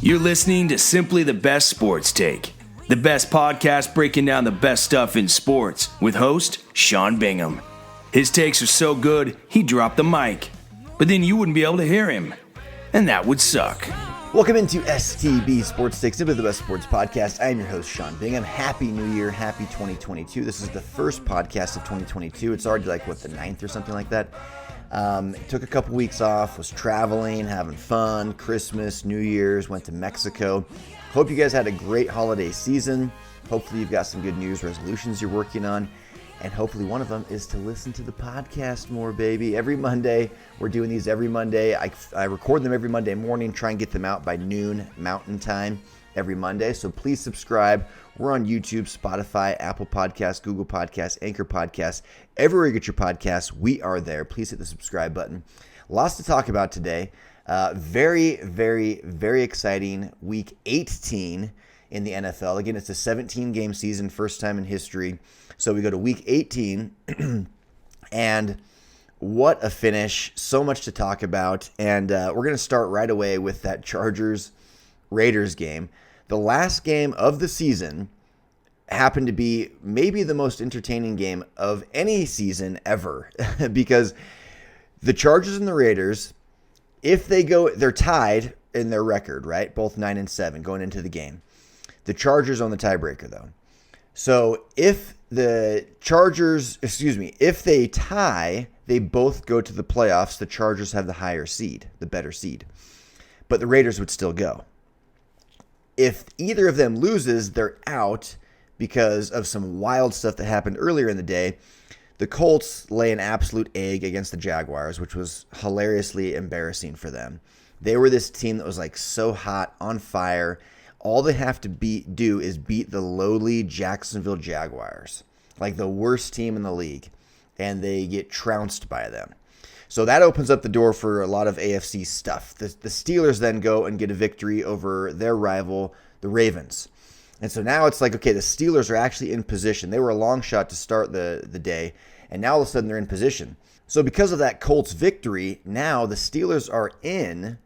You're listening to Simply the Best Sports Take, the best podcast breaking down the best stuff in sports with host Sean Bingham. His takes are so good, he dropped the mic, but then you wouldn't be able to hear him, and that would suck. Welcome into STB Sports Take, Simply the Best Sports Podcast. I am your host, Sean Bingham. Happy New Year, happy 2022. This is the first podcast of 2022. It's already the 9th or something like that. Took a couple weeks off, was traveling, having fun, Christmas, New Year's, went to Mexico. Hope you guys had a great holiday season. Hopefully you've got some good New Year's resolutions you're working on. And hopefully one of them is to listen to the podcast more, baby. Every Monday, we're doing these every Monday. I record them every Monday morning, try and get them out by noon Mountain Time every Monday. So please subscribe. We're on YouTube, Spotify, Apple Podcasts, Google Podcasts, Anchor Podcasts. Everywhere you get your podcasts, we are there. Please hit the subscribe button. Lots to talk about today. Very, very, very exciting Week 18 in the NFL. Again, it's a 17-game season, first time in history. So we go to Week 18, and what a finish. So much to talk about. And we're going to start right away with that Chargers-Raiders game. The last game of the season happened to be maybe the most entertaining game of any season ever because the Chargers and the Raiders, if they go, they're tied in their record, right? Both 9-7 going into the game. The Chargers own the tiebreaker, though. So if the Chargers, if they tie, they both go to the playoffs. The Chargers have the higher seed, the better seed. But the Raiders would still go. If either of them loses, they're out because of some wild stuff that happened earlier in the day. The Colts lay an absolute egg against the Jaguars, which was hilariously embarrassing for them. They were this team that was so hot, on fire. All they have to do is beat the lowly Jacksonville Jaguars, the worst team in the league, and they get trounced by them. So that opens up the door for a lot of AFC stuff. The Steelers then go and get a victory over their rival, the Ravens. And so now it's okay, the Steelers are actually in position. They were a long shot to start the day, and now all of a sudden they're in position. So because of that Colts victory, now the Steelers are in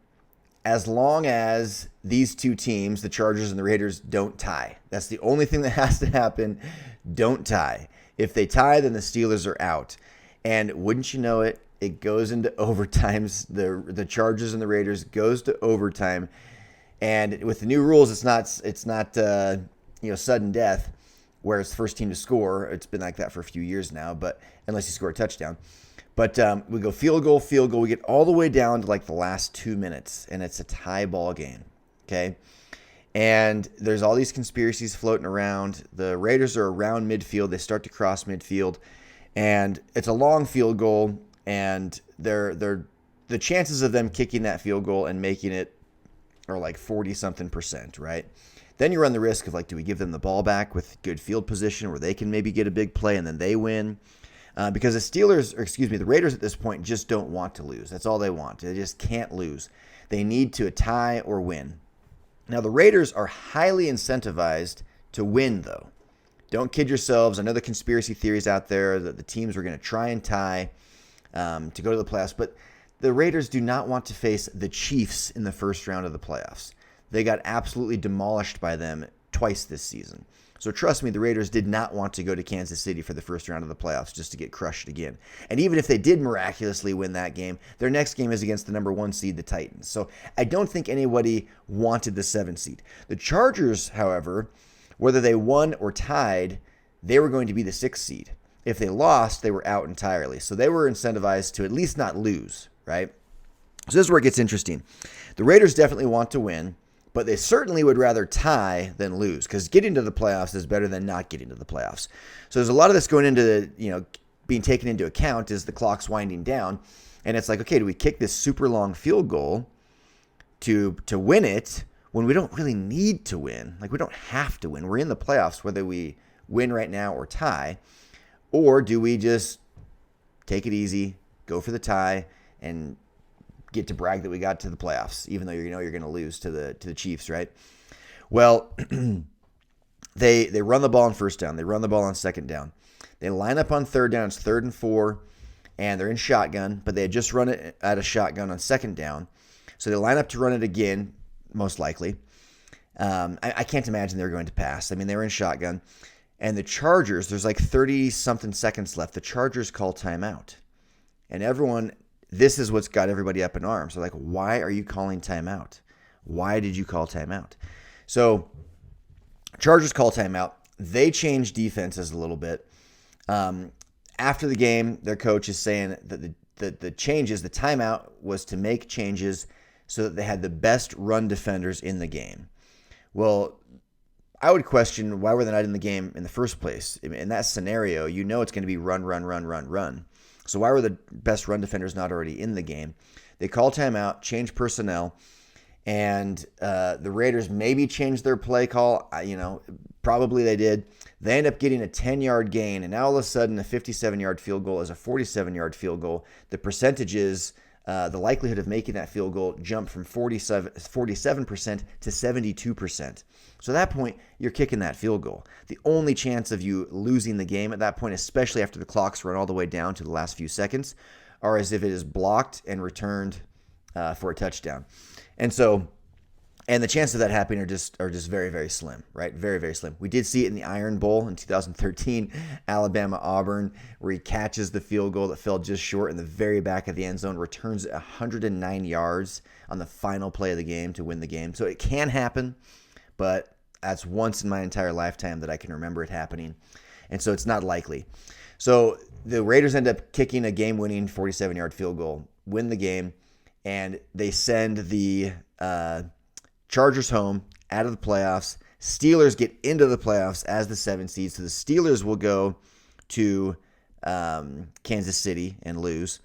as long as these two teams, the Chargers and the Raiders, don't tie. That's the only thing that has to happen. Don't tie. If they tie, then the Steelers are out. And wouldn't you know it, it goes into overtimes. The Chargers and the Raiders goes to overtime. And with the new rules, it's not sudden death, where it's the first team to score. It's been like that for a few years now, but unless you score a touchdown. But we go field goal. We get all the way down to the last 2 minutes, and it's a tie ball game, okay? And there's all these conspiracies floating around. The Raiders are around midfield. They start to cross midfield, and it's a long field goal, and the chances of them kicking that field goal and making it are 40-something%, right? Then you run the risk of do we give them the ball back with good field position where they can maybe get a big play and then they win? Because the Raiders at this point just don't want to lose. That's all they want. They just can't lose. They need to tie or win. Now, the Raiders are highly incentivized to win, though. Don't kid yourselves. I know the conspiracy theories out there that the teams are going to try and tie to go to the playoffs, but the Raiders do not want to face the Chiefs in the first round of the playoffs. They got absolutely demolished by them twice this season. So trust me, the Raiders did not want to go to Kansas City for the first round of the playoffs just to get crushed again. And even if they did miraculously win that game, their next game is against the number 1 seed, the Titans. So I don't think anybody wanted the 7 seed. The Chargers, however, whether they won or tied, they were going to be the 6th seed. If they lost, they were out entirely. So they were incentivized to at least not lose, right? So this is where it gets interesting. The Raiders definitely want to win, but they certainly would rather tie than lose because getting to the playoffs is better than not getting to the playoffs. So there's a lot of this going into being taken into account as the clock's winding down. And it's okay, do we kick this super long field goal to win it when we don't really need to win? We don't have to win. We're in the playoffs whether we win right now or tie. Or do we just take it easy, go for the tie, and get to brag that we got to the playoffs, even though you're going to lose to the Chiefs, right? Well, they run the ball on first down. They run the ball on second down. They line up on third down. It's 3rd and 4, and they're in shotgun, but they had just run it out of shotgun on second down. So they line up to run it again, most likely. I can't imagine they were going to pass. I mean, they were in shotgun. And the Chargers, there's like 30-something seconds left. The Chargers call timeout. And everyone, this is what's got everybody up in arms. They're like, why are you calling timeout? Why did you call timeout? So Chargers call timeout. They change defenses a little bit. After the game, their coach is saying that the changes, the timeout was to make changes so that they had the best run defenders in the game. Well, I would question why were they not in the game in the first place? In that scenario, you know it's going to be run. So why were the best run defenders not already in the game? They call timeout, change personnel, and the Raiders maybe changed their play call. Probably they did. They end up getting a 10-yard gain, and now all of a sudden a 57-yard field goal is a 47-yard field goal. The percentages, the likelihood of making that field goal jumped from 47% to 72%. So at that point, you're kicking that field goal. The only chance of you losing the game at that point, especially after the clock's run all the way down to the last few seconds, are as if it is blocked and returned for a touchdown. And the chances of that happening are just very, very slim, right? Very, very slim. We did see it in the Iron Bowl in 2013, Alabama-Auburn, where he catches the field goal that fell just short in the very back of the end zone, returns it 109 yards on the final play of the game to win the game. So it can happen, but that's once in my entire lifetime that I can remember it happening. And so it's not likely. So the Raiders end up kicking a game-winning 47-yard field goal, win the game, and they send the Chargers home, out of the playoffs. Steelers get into the playoffs as the 7 seed. So the Steelers will go to Kansas City and lose.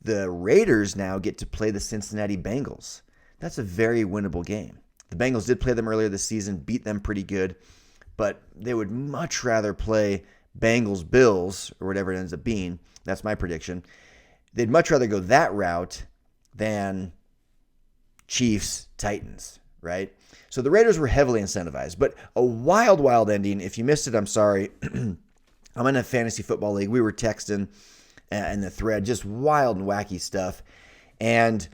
The Raiders now get to play the Cincinnati Bengals. That's a very winnable game. The Bengals did play them earlier this season, beat them pretty good, but they would much rather play Bengals-Bills, or whatever it ends up being. That's my prediction. They'd much rather go that route than Chiefs-Titans, right? So the Raiders were heavily incentivized, but a wild, wild ending. If you missed it, I'm sorry. I'm in a fantasy football league. We were texting in the thread, just wild and wacky stuff. And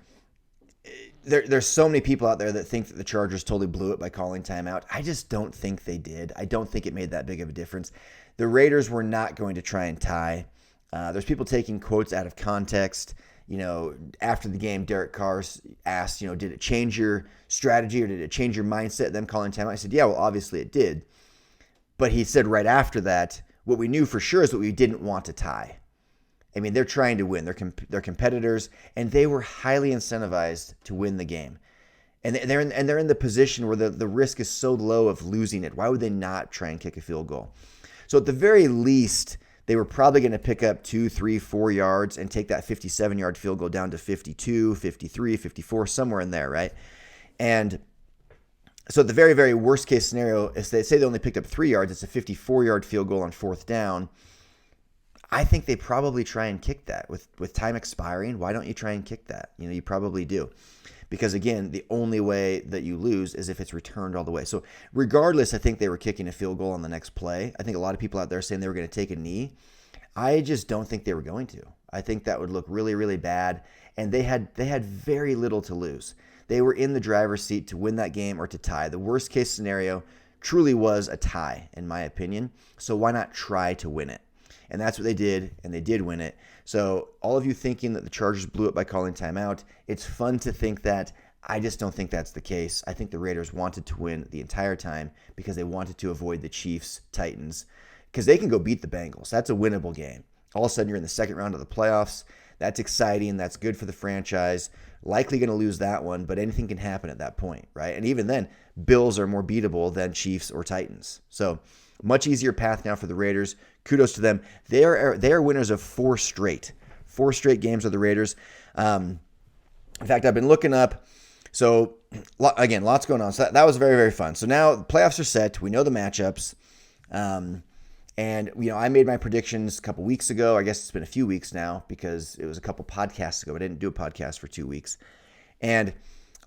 there's so many people out there that think that the Chargers totally blew it by calling timeout. I just don't think they did. I don't think it made that big of a difference. The Raiders were not going to try and tie. There's people taking quotes out of context. After the game, Derek Carr asked, did it change your strategy or did it change your mindset, them calling timeout? I said, yeah, well, obviously it did. But he said right after that, what we knew for sure is that we didn't want to tie. I mean, they're trying to win. They're competitors, and they were highly incentivized to win the game. And they're in the position where the risk is so low of losing it. Why would they not try and kick a field goal? So at the very least, they were probably going to pick up 2, 3, 4 yards and take that 57-yard field goal down to 52, 53, 54, somewhere in there, right? And so the very, very worst case scenario is they say they only picked up 3 yards. It's a 54-yard field goal on 4th down. I think they probably try and kick that. With time expiring, why don't you try and kick that? You probably do. Because, again, the only way that you lose is if it's returned all the way. So regardless, I think they were kicking a field goal on the next play. I think a lot of people out there saying they were going to take a knee. I just don't think they were going to. I think that would look really, really bad. And they had very little to lose. They were in the driver's seat to win that game or to tie. The worst case scenario truly was a tie, in my opinion. So why not try to win it? And that's what they did, and they did win it. So all of you thinking that the Chargers blew it by calling timeout, it's fun to think that. I just don't think that's the case. I think the Raiders wanted to win the entire time because they wanted to avoid the Chiefs-Titans, because they can go beat the Bengals. That's a winnable game. All of a sudden, you're in the second round of the playoffs. That's exciting. That's good for the franchise. Likely going to lose that one, but anything can happen at that point, right? And even then, Bills are more beatable than Chiefs or Titans. So much easier path now for the Raiders. Kudos to them. They are winners of 4 straight. 4 straight games of the Raiders. In fact, I've been looking up. So, again, lots going on. So that was very, very fun. So now the playoffs are set. We know the matchups. And, I made my predictions a couple weeks ago. I guess it's been a few weeks now because it was a couple podcasts ago. I didn't do a podcast for 2 weeks. And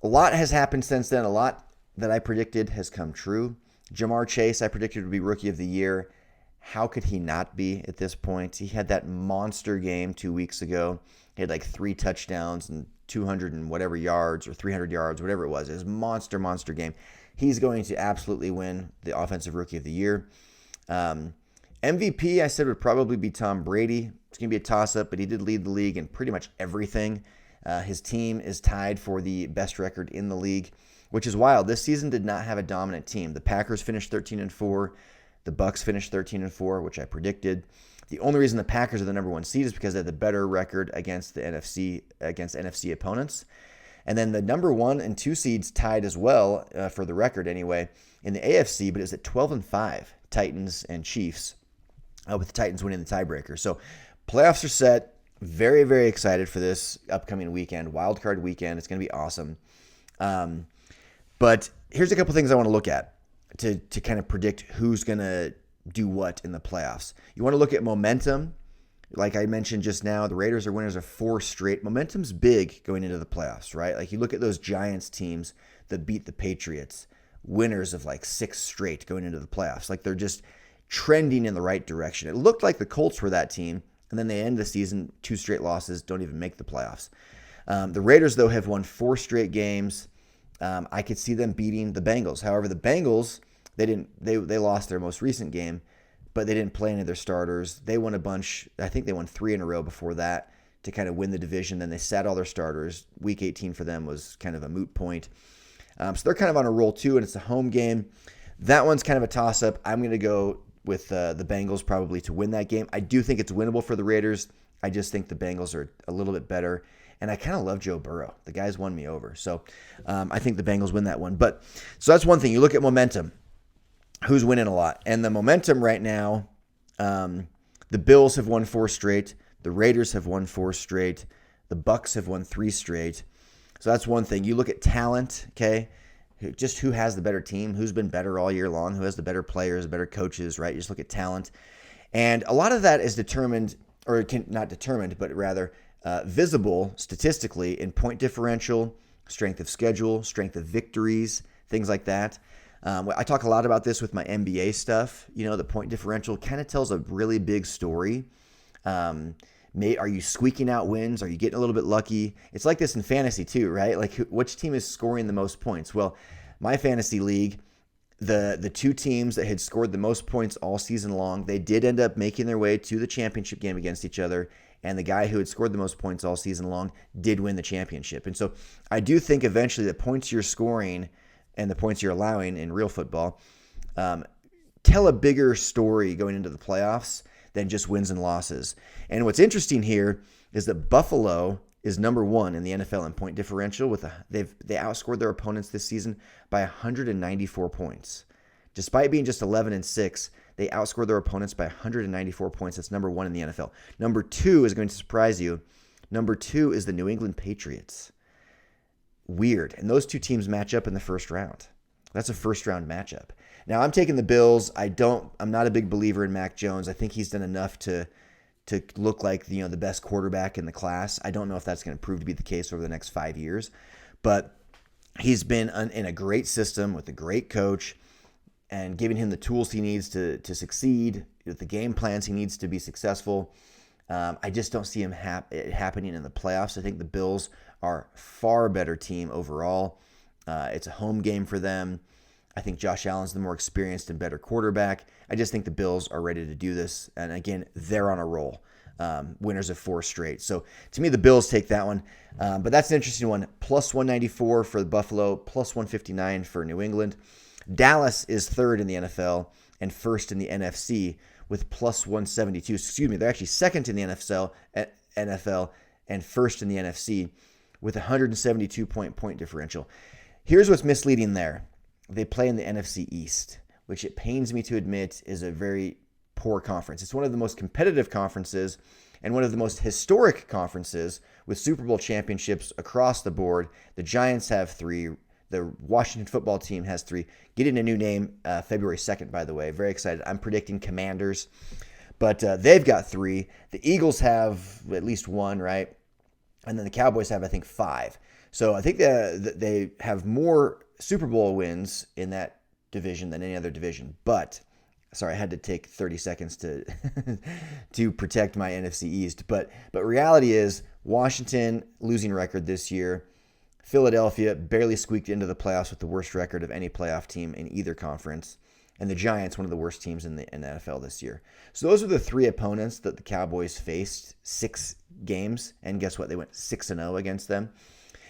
a lot has happened since then. A lot that I predicted has come true. Jamar Chase, I predicted would be Rookie of the Year. How could he not be at this point? He had that monster game 2 weeks ago. He had like 3 touchdowns and 200 and whatever yards or 300 yards, whatever it was. It was a monster game. he's going to absolutely win the Offensive Rookie of the Year. MVP, I said, would probably be Tom Brady. It's going to be a toss-up, but he did lead the league in pretty much everything. His team is tied for the best record in the league, which is wild. This season did not have a dominant team. The Packers finished 13-4. The Bucs finished 13-4, which I predicted. The only reason the Packers are the number one seed is because they had the better record against the NFC opponents. And then the number 1 and 2 seeds tied as well, for the record anyway, in the AFC, but it was at 12-5, Titans and Chiefs, with the Titans winning the tiebreaker. So playoffs are set. Very, very excited for this upcoming weekend, wild card weekend. It's going to be awesome. But here's a couple things I want to look at to kind of predict who's going to do what in the playoffs. You want to look at momentum. Like I mentioned just now, the Raiders are winners of 4 straight. Momentum's big going into the playoffs, right? Like you look at those Giants teams that beat the Patriots, winners of like 6 straight going into the playoffs. Like they're just trending in the right direction. It looked like the Colts were that team, and then they end the season 2 straight losses, don't even make the playoffs. The Raiders, though, have won 4 straight games. I could see them beating the Bengals. However, the Bengals, they lost their most recent game, but they didn't play any of their starters. They won a bunch. I think they won 3 in a row before that to kind of win the division. Then they sat all their starters. Week 18 for them was kind of a moot point. So they're kind of on a roll too, and it's a home game. That one's kind of a toss-up. I'm going to go with the Bengals probably to win that game. I do think it's winnable for the Raiders. I just think the Bengals are a little bit better. And I kind of love Joe Burrow. The guy's won me over. So I think the Bengals win that one. But so that's one thing. You look at momentum. Who's winning a lot? And the momentum right now, the Bills have won 4 straight. The Raiders have won 4 straight. The Bucs have won 3 straight. So that's one thing. You look at talent, okay? Just who has the better team, who's been better all year long, who has the better players, better coaches, right? You just look at talent. And a lot of that is determined, or not determined, but rather visible statistically in point differential, strength of schedule, strength of victories, things like that. I talk a lot about this with my NBA stuff. You know, the point differential kind of tells a really big story. Are you squeaking out wins? Are you getting a little bit lucky? It's like this in fantasy too, right? Like which team is scoring the most points? Well, my fantasy league, the 2 teams that had scored the most points all season long, they did end up making their way to the championship game against each other. And the guy who had scored the most points all season long did win the championship. And so I do think eventually the points you're scoring and the points you're allowing in real football tell a bigger story going into the playoffs than just wins and losses. And what's interesting here is that Buffalo is number 1 in the NFL in point differential. They outscored their opponents this season by 194 points. Despite being just 11-6, they outscored their opponents by 194 points. That's number 1 in the NFL. Number 2 is going to surprise you. Number 2 is the New England Patriots. Weird. And those 2 teams match up in the first round. That's a first-round matchup. Now, I'm taking the Bills. I'm not a big believer in Mac Jones. I think he's done enough to look like the best quarterback in the class. I don't know if that's going to prove to be the case over the next 5 years, but he's been in a great system with a great coach and giving him the tools he needs to succeed, with the game plans he needs to be successful. I just don't see it happening in the playoffs. I think the Bills are a far better team overall. It's a home game for them. I think Josh Allen's the more experienced and better quarterback. I just think the Bills are ready to do this. And again, they're on a roll. Winners of 4 straight. So to me, the Bills take that one. But that's an interesting one. Plus 194 for Buffalo, plus 159 for New England. Dallas is 3rd in the NFL and 1st in the NFC with plus 172. Excuse me, they're actually 2nd in the NFL and 1st in the NFC with 172 point differential. Here's what's misleading there. They play in the NFC East, which it pains me to admit is a very poor conference. It's one of the most competitive conferences and one of the most historic conferences with Super Bowl championships across the board. The Giants have 3. The Washington football team has 3. Getting a new name February 2nd, by the way. Very excited. I'm predicting Commanders. But they've got 3. The Eagles have at least 1, right? And then the Cowboys have, I think, 5. So I think they have more Super Bowl wins in that division than any other division. But, sorry, I had to take 30 seconds to to protect my NFC East. But reality is Washington losing record this year. Philadelphia barely squeaked into the playoffs with the worst record of any playoff team in either conference. And the Giants, one of the worst teams in the NFL this year. So those are the three opponents that the Cowboys faced 6 games. And guess what? They went 6-0 against them.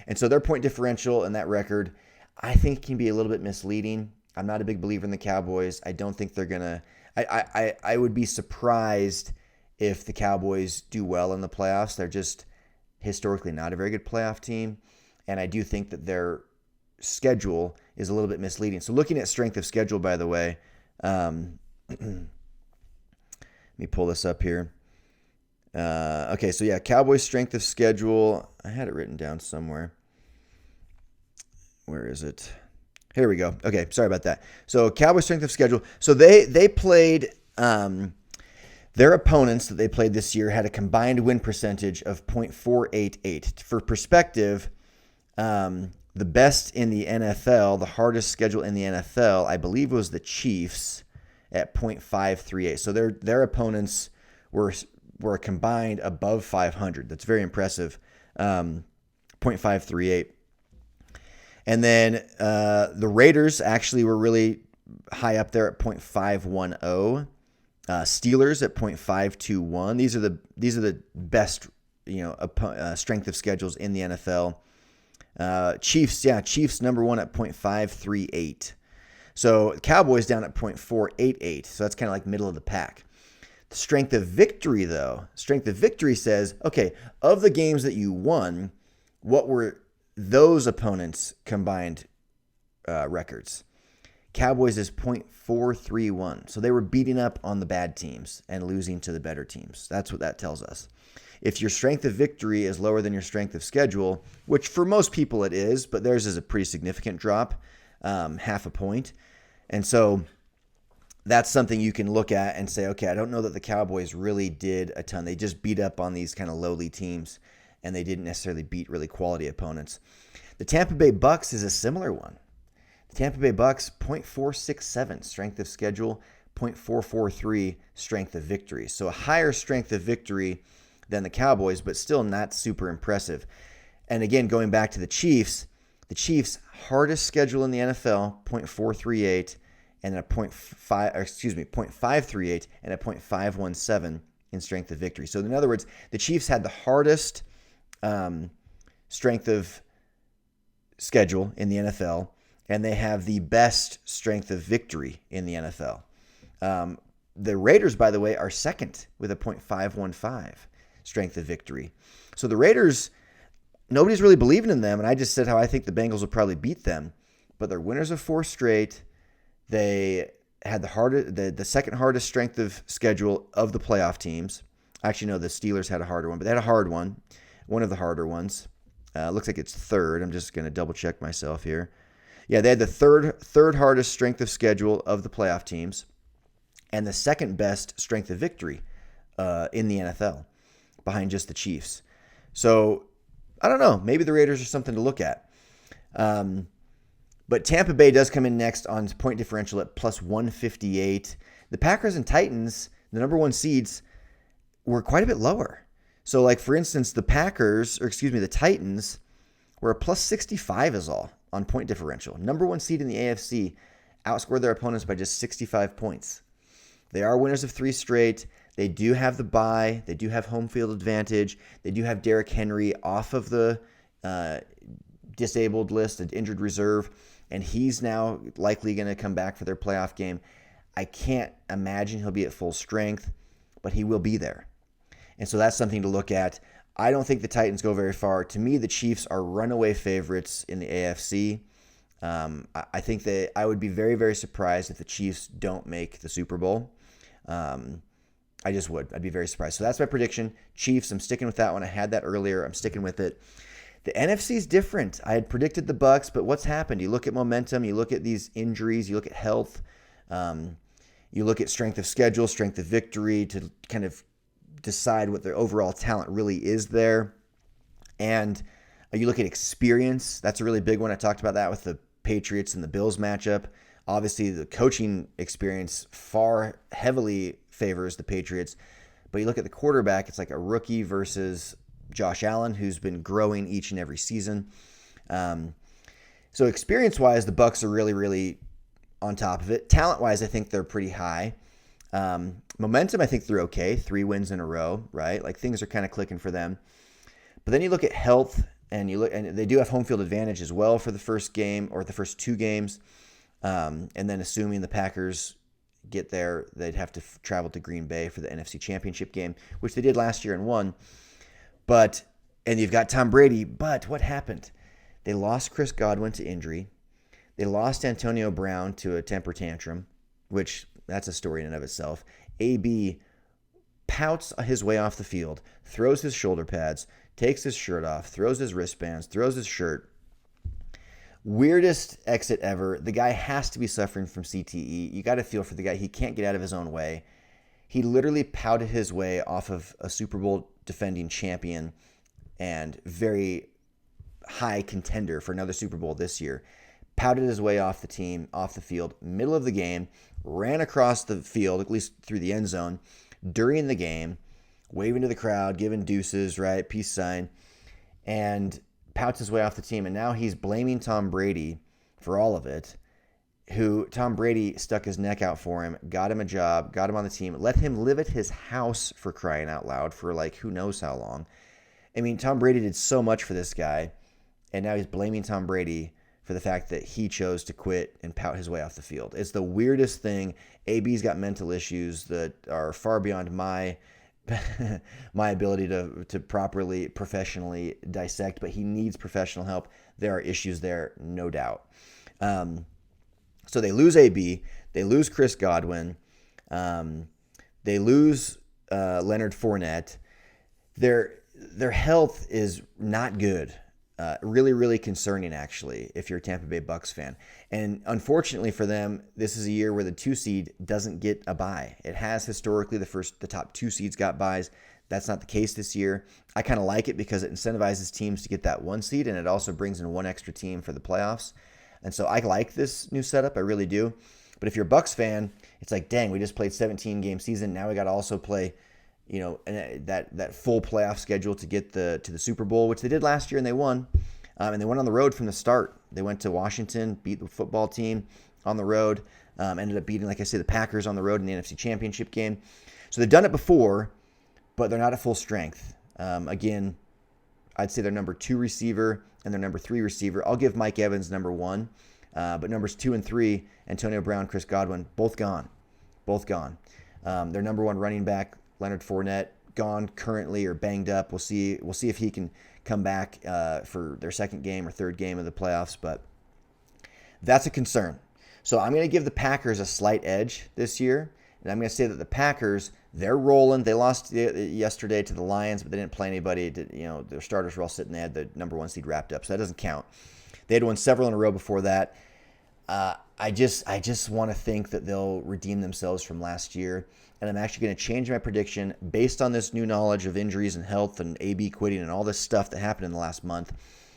And so their point differential and that record, I think, can be a little bit misleading. I'm not a big believer in the Cowboys. I don't think they're going to... I would be surprised if the Cowboys do well in the playoffs. They're just historically not a very good playoff team. And I do think that their schedule is a little bit misleading. So looking at strength of schedule, by the way, let me pull this up here. Okay, so yeah, Cowboys strength of schedule. I had it written down somewhere. Where is it? Here we go. Okay, sorry about that. So Cowboys strength of schedule. So they played their opponents that they played this year had a combined win percentage of .488. For perspective, the best in the NFL, the hardest schedule in the NFL, I believe was the Chiefs at .538. So their opponents were combined above 500. That's very impressive. .538. And then the Raiders actually were really high up there at .510. Steelers at .521. These are the best strength of schedules in the NFL. Chiefs number one at .538. So Cowboys down at .488. So that's kind of like middle of the pack. The strength of victory, though, says, okay, of the games that you won, what were those opponents' combined records? Cowboys is .431. So they were beating up on the bad teams and losing to the better teams. That's what that tells us. If your strength of victory is lower than your strength of schedule, which for most people it is, but theirs is a pretty significant drop, half a point. And so that's something you can look at and say, okay, I don't know that the Cowboys really did a ton. They just beat up on these kind of lowly teams, and they didn't necessarily beat really quality opponents. The Tampa Bay Bucs is a similar one. The Tampa Bay Bucs, .467 strength of schedule, .443 strength of victory. So a higher strength of victory than the Cowboys, but still not super impressive. And again, going back to the Chiefs hardest schedule in the NFL, .438, and a .538 and a .517 in strength of victory. So in other words, the Chiefs had the hardest strength of schedule in the NFL, and they have the best strength of victory in the NFL. The Raiders, by the way, are second with a .515 strength of victory. So the Raiders, nobody's really believing in them, and I just said how I think the Bengals will probably beat them, but they're winners of 4 straight. They had the second hardest strength of schedule of the playoff teams. Actually, no, the Steelers had a harder one, but they had a hard one of the harder ones. Looks like it's third. I'm just going to double check myself here. Yeah, they had the third hardest strength of schedule of the playoff teams, and the second best strength of victory in the NFL, behind just the Chiefs. So I don't know. Maybe the Raiders are something to look at. But Tampa Bay does come in next on point differential at +158. The Packers and Titans, the number one seeds, were quite a bit lower. So, like, for instance, the Titans were a +65 is all on point differential. Number one seed in the AFC outscored their opponents by just 65 points. They are winners of 3 straight. They do have the bye. They do have home field advantage. They do have Derrick Henry off of the disabled list, an injured reserve, and he's now likely going to come back for their playoff game. I can't imagine he'll be at full strength, but he will be there. And so that's something to look at. I don't think the Titans go very far. To me, the Chiefs are runaway favorites in the AFC. I think that I would be very, very surprised if the Chiefs don't make the Super Bowl. I just would. I'd be very surprised. So that's my prediction. Chiefs, I'm sticking with that one. I had that earlier. I'm sticking with it. The NFC is different. I had predicted the Bucs, but what's happened? You look at momentum. You look at these injuries. You look at health. You look at strength of schedule, strength of victory to kind of decide what their overall talent really is there. And you look at experience. That's a really big one. I talked about that with the Patriots and the Bills matchup. Obviously, the coaching experience far heavily favors the Patriots. But you look at the quarterback, it's like a rookie versus Josh Allen, who's been growing each and every season. So experience-wise, the Bucs are really, really on top of it. Talent-wise, I think they're pretty high. Momentum, I think they're okay. 3 wins in a row, right? Like things are kind of clicking for them. But then you look at health, and they do have home field advantage as well for the first game or the first 2 games. And then assuming the Packers get there, they'd have to travel to Green Bay for the NFC Championship game, which they did last year and won. And you've got Tom Brady, but what happened? They lost Chris Godwin to injury. They lost Antonio Brown to a temper tantrum, which that's a story in and of itself. AB pouts his way off the field, throws his shoulder pads, takes his shirt off, throws his wristbands, throws his shirt. Weirdest exit ever. The guy has to be suffering from CTE. You got to feel for the guy. He can't get out of his own way. He literally pouted his way off of a Super Bowl defending champion and very high contender for another Super Bowl this year. Pouted his way off the field, middle of the game, ran across the field, at least through the end zone, during the game, waving to the crowd, giving deuces, right, peace sign, and pouts his way off the team. And now he's blaming Tom Brady for all of it, who Tom Brady stuck his neck out for him, got him a job, got him on the team, let him live at his house, for crying out loud, for like who knows how long. I mean, Tom Brady did so much for this guy, and now he's blaming Tom Brady for the fact that he chose to quit and pout his way off the field. It's the weirdest thing. AB's got mental issues that are far beyond my ability to properly, professionally dissect, but he needs professional help. There are issues there, no doubt. So they lose AB, they lose Chris Godwin, they lose Leonard Fournette. Their health is not good. Really, really concerning, actually, if you're a Tampa Bay Bucs fan. And unfortunately for them, this is a year where the 2 seed doesn't get a bye. It has historically the top 2 seeds got byes. That's not the case this year. I kind of like it because it incentivizes teams to get that 1 seed, and it also brings in 1 extra team for the playoffs. And so I like this new setup. I really do. But if you're a Bucs fan, it's like, dang, we just played 17-game season. Now we got to also play, that full playoff schedule to get to the Super Bowl, which they did last year and they won. And they went on the road from the start. They went to Washington, beat the football team on the road, ended up beating, like I say, the Packers on the road in the NFC Championship game. So they've done it before, but they're not at full strength. Again, I'd say their number 2 receiver and their number 3 receiver. I'll give Mike Evans number 1, but numbers 2 and 3, Antonio Brown, Chris Godwin, both gone. Their number 1 running back, Leonard Fournette, gone currently or banged up. We'll see if he can come back for their second game or third game of the playoffs, but that's a concern. So I'm going to give the Packers a slight edge this year, and I'm going to say that the Packers, they're rolling. They lost yesterday to the Lions, but they didn't play anybody. Their starters were all sitting. They had the number 1 seed wrapped up, so that doesn't count. They had won several in a row before that. I just want to think that they'll redeem themselves from last year. And I'm actually going to change my prediction based on this new knowledge of injuries and health and AB quitting and all this stuff that happened in the last month.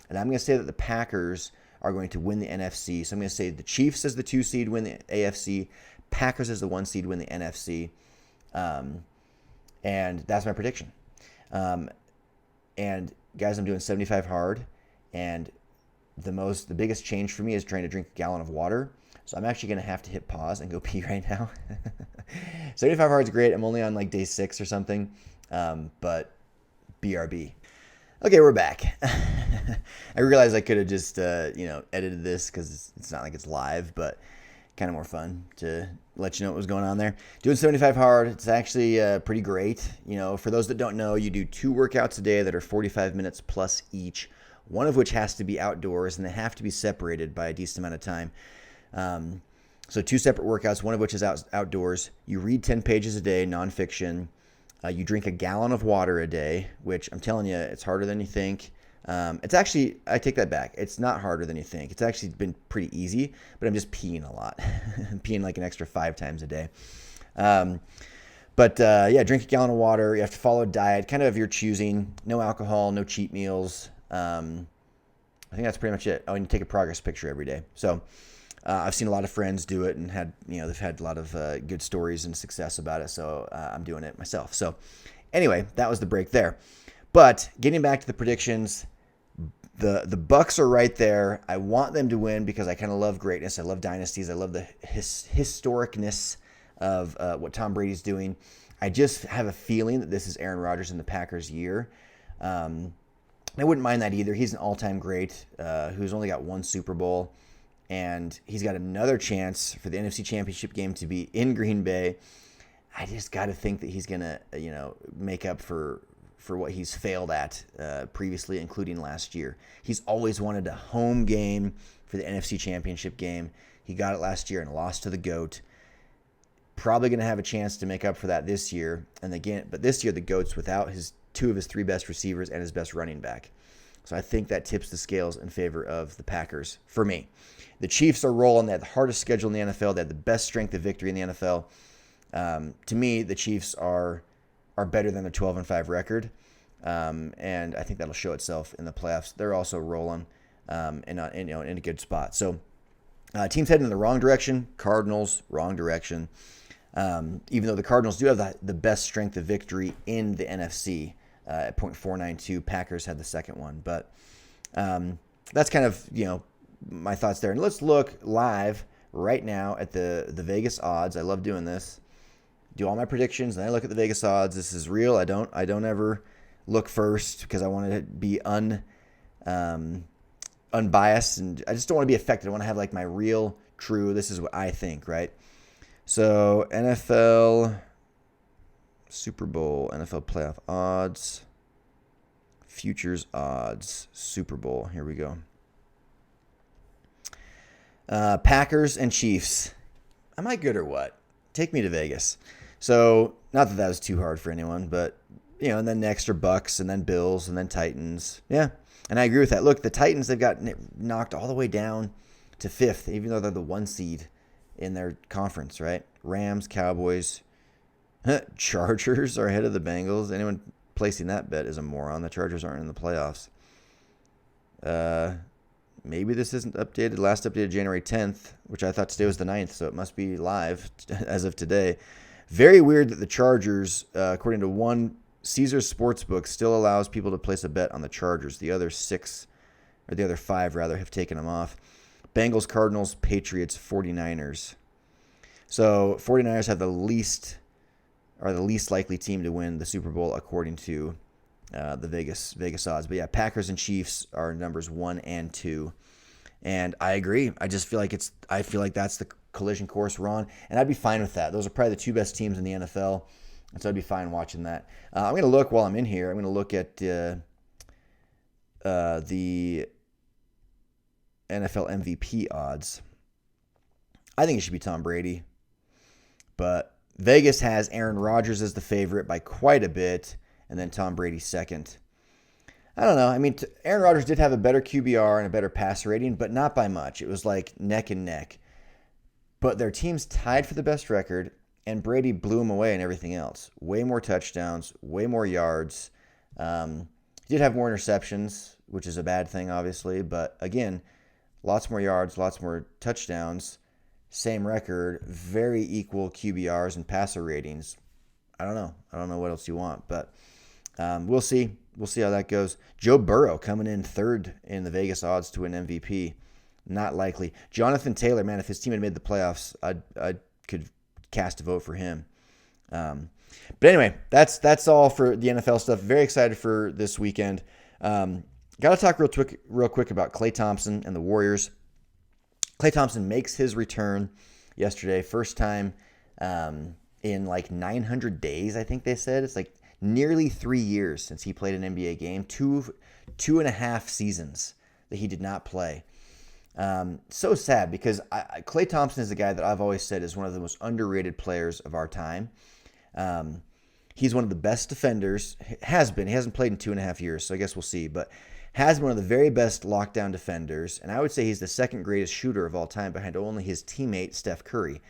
And I'm going to say that the Packers are going to win the NFC. So I'm going to say the Chiefs as the 2 seed win the AFC, Packers as the 1 seed win the NFC. And that's my prediction. And guys, I'm doing 75 hard. And the biggest change for me is trying to drink a gallon of water. So I'm actually going to have to hit pause and go pee right now. 75 hard is great. I'm only on like day 6 or something. But BRB. Okay, we're back. I realized I could have just, edited this because it's not like it's live, but kind of more fun to let you know what was going on there. Doing 75 hard, it's actually pretty great. For those that don't know, you do 2 workouts a day that are 45 minutes plus each, one of which has to be outdoors, and they have to be separated by a decent amount of time. So 2 separate workouts, one of which is outdoors. You read 10 pages a day, nonfiction. You drink a gallon of water a day, which I'm telling you, it's harder than you think. It's actually, I take that back. It's not harder than you think. It's actually been pretty easy, but I'm just peeing a lot. I'm peeing like an extra 5 times a day. Drink a gallon of water. You have to follow a diet, kind of of your choosing. No alcohol, no cheat meals. I think that's pretty much it. Oh, and you take a progress picture every day. So I've seen a lot of friends do it and they've had a lot of good stories and success about it. So I'm doing it myself. So anyway, that was the break there. But getting back to the predictions, The Bucs are right there. I want them to win because I kind of love greatness. I love dynasties. I love the historicness of what Tom Brady's doing. I just have a feeling that this is Aaron Rodgers and the Packers' year. I wouldn't mind that either. He's an all-time great who's only got one Super Bowl, and he's got another chance for the NFC Championship game to be in Green Bay. I just got to think that he's going to, make up for what he's failed at previously, including last year. He's always wanted a home game for the NFC Championship game. He got it last year and lost to the GOAT. Probably going to have a chance to make up for that this year. And again, but this year the GOAT's without two of his three best receivers and his best running back. So I think that tips the scales in favor of the Packers for me. The Chiefs are rolling. They have the hardest schedule in the NFL. They have the best strength of victory in the NFL. To me, the Chiefs are better than a 12-5 record. And I think that'll show itself in the playoffs. They're also rolling in a good spot. So teams heading in the wrong direction. Cardinals, wrong direction. Even though the Cardinals do have the best strength of victory in the NFC at .492. Packers had the second one. But that's kind of, my thoughts there. And let's look live right now at the Vegas odds. I love doing this. Do all my predictions, and I look at the Vegas odds. This is real. I don't ever look first because I want to be unbiased, and I just don't want to be affected. I want to have like my real, true, this is what I think, right? So NFL, Super Bowl, NFL playoff odds, futures odds, Super Bowl. Here we go. Packers and Chiefs. Am I good or what? Take me to Vegas. So not that was too hard for anyone, but and then next are Bucs, and then Bills, and then Titans. Yeah, and I agree with that. Look, the Titans, they've got knocked all the way down to 5th, even though they're the 1 seed in their conference, right? Rams, Cowboys, Chargers are ahead of the Bengals. Anyone placing that bet is a moron. The Chargers aren't in the playoffs. Maybe this isn't updated. Last updated January 10th, which I thought today was the 9th, so it must be live as of today. Very weird that the Chargers, according to one Caesars Sportsbook, still allows people to place a bet on the Chargers. The other 5 have taken them off. Bengals, Cardinals, Patriots, 49ers. So 49ers have the least likely team to win the Super Bowl according to the Vegas odds. But yeah, Packers and Chiefs are numbers 1 and 2. And I agree. I just feel like that's the collision course we're on, and I'd be fine with that. Those are probably the 2 best teams in the NFL, and so I'd be fine watching that. I'm going to look while I'm in here. I'm going to look at the NFL MVP odds. I think it should be Tom Brady, but Vegas has Aaron Rodgers as the favorite by quite a bit, and then Tom Brady second. I don't know. I mean, Aaron Rodgers did have a better QBR and a better passer rating, but not by much. It was like neck and neck. But their team's tied for the best record, and Brady blew him away in everything else. Way more touchdowns, way more yards. He did have more interceptions, which is a bad thing, obviously. But again, lots more yards, lots more touchdowns. Same record, very equal QBRs and passer ratings. I don't know. I don't know what else you want, but we'll see. We'll see how that goes. Joe Burrow coming in 3rd in the Vegas odds to win MVP. Not likely. Jonathan Taylor, man, if his team had made the playoffs, I could cast a vote for him. But anyway, that's all for the NFL stuff. Very excited for this weekend. Got to talk real quick about Klay Thompson and the Warriors. Klay Thompson makes his return yesterday. First time in like 900 days, I think they said. It's like nearly 3 years since he played an NBA game. Two and a half seasons that he did not play. So sad because Klay Thompson is a guy that I've always said is one of the most underrated players of our time. He's one of the best defenders. Has been. He hasn't played in 2.5 years, so I guess we'll see. But has been one of the very best lockdown defenders. And I would say he's the second greatest shooter of all time behind only his teammate, Steph Curry.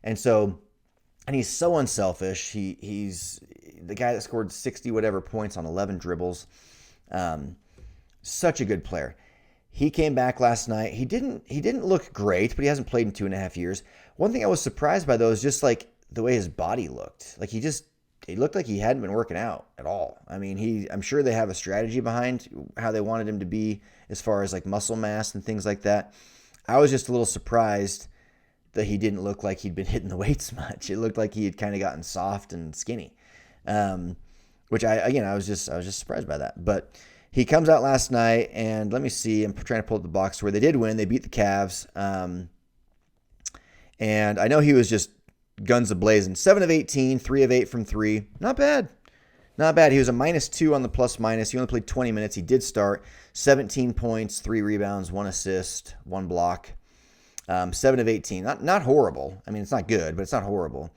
And he's so unselfish. He's the guy that scored 60 whatever points on 11 dribbles. Such a good player. He came back last night. He didn't look great, but he hasn't played in 2.5 years. One thing I was surprised by though is just like the way his body looked. Like he it looked like he hadn't been working out at all. I mean, I'm sure they have a strategy behind how they wanted him to be as far as like muscle mass and things like that. I was just a little surprised that he didn't look like he'd been hitting the weights much. It looked like he had kind of gotten soft and skinny, which I was just surprised by that. But he comes out last night, and let me see. I'm trying to pull up the box where they did win. They beat the Cavs, and I know he was just guns a-blazing. 7 of 18, 3 of 8 from 3. Not bad. Not bad. He was a -2 on the plus-minus. He only played 20 minutes. He did start. 17 points, 3 rebounds, 1 assist, 1 block. 7 of 18. Not horrible. I mean, it's not good, but it's not horrible.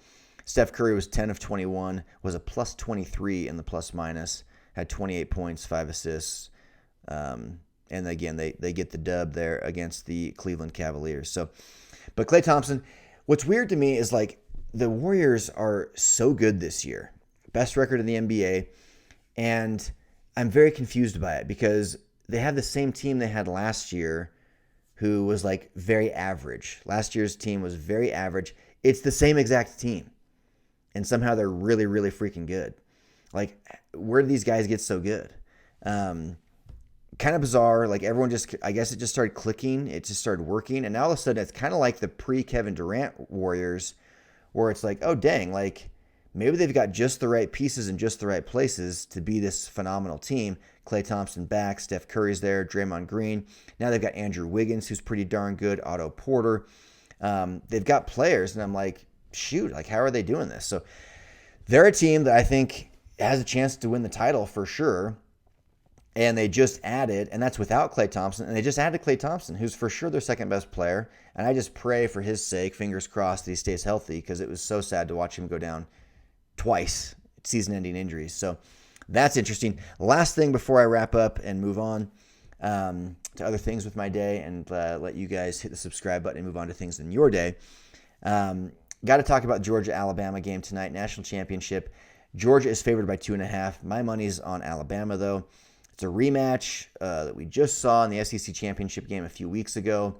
Steph Curry was 10 of 21, was a plus 23 in the plus-minus, had 28 points, 5 assists. And again, they get the dub there against the Cleveland Cavaliers. But Klay Thompson, what's weird to me is like the Warriors are so good this year. Best record in the NBA. And I'm very confused by it because they have the same team they had last year who was like very average. Last year's team was very average. It's the same exact team. And somehow they're really, really freaking good. Like, where did these guys get so good? Kind of bizarre. Like, everyone I guess it just started clicking. It just started working. And now all of a sudden, it's kind of like the pre-Kevin Durant Warriors, where it's like, oh, dang, like, maybe they've got just the right pieces in just the right places to be this phenomenal team. Klay Thompson back, Steph Curry's there, Draymond Green. Now they've got Andrew Wiggins, who's pretty darn good, Otto Porter. They've got players, and I'm like, shoot, like, how are they doing this? So they're a team that I think has a chance to win the title for sure. And they just added, and that's without Klay Thompson, and they just added Klay Thompson, who's for sure their second best player. And I just pray for his sake, fingers crossed, that he stays healthy, because it was so sad to watch him go down twice, season-ending injuries. So that's interesting. Last thing before I wrap up and move on to other things with my day and let you guys hit the subscribe button and move on to things in your day. Got to talk about Georgia-Alabama game tonight, national championship. Georgia is favored by 2.5. My money's on Alabama, though. It's a rematch that we just saw in the SEC championship game a few weeks ago.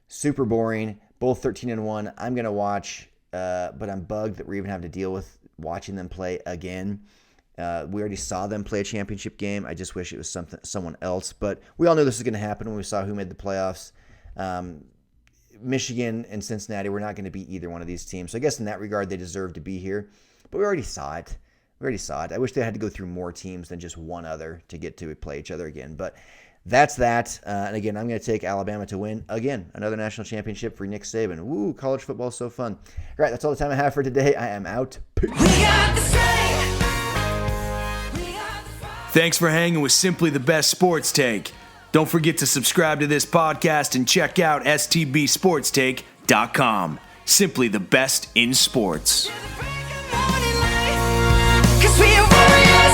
Super boring. Both 13-1. I'm going to watch, but I'm bugged that we're even having to deal with watching them play again. We already saw them play a championship game. I just wish it was someone else. But we all knew this was going to happen when we saw who made the playoffs. Michigan and Cincinnati were not going to beat either one of these teams. So I guess in that regard, they deserve to be here. But we already saw it. I wish they had to go through more teams than just one other to get to play each other again. But that's that. And again, I'm going to take Alabama to win. Again, another national championship for Nick Saban. Woo, college football is so fun. All right, that's all the time I have for today. I am out. Peace. Thanks for hanging with Simply the Best Sports Take. Don't forget to subscribe to this podcast and check out STBSportsTake.com. Simply the best in sports. 'Cause we are warriors.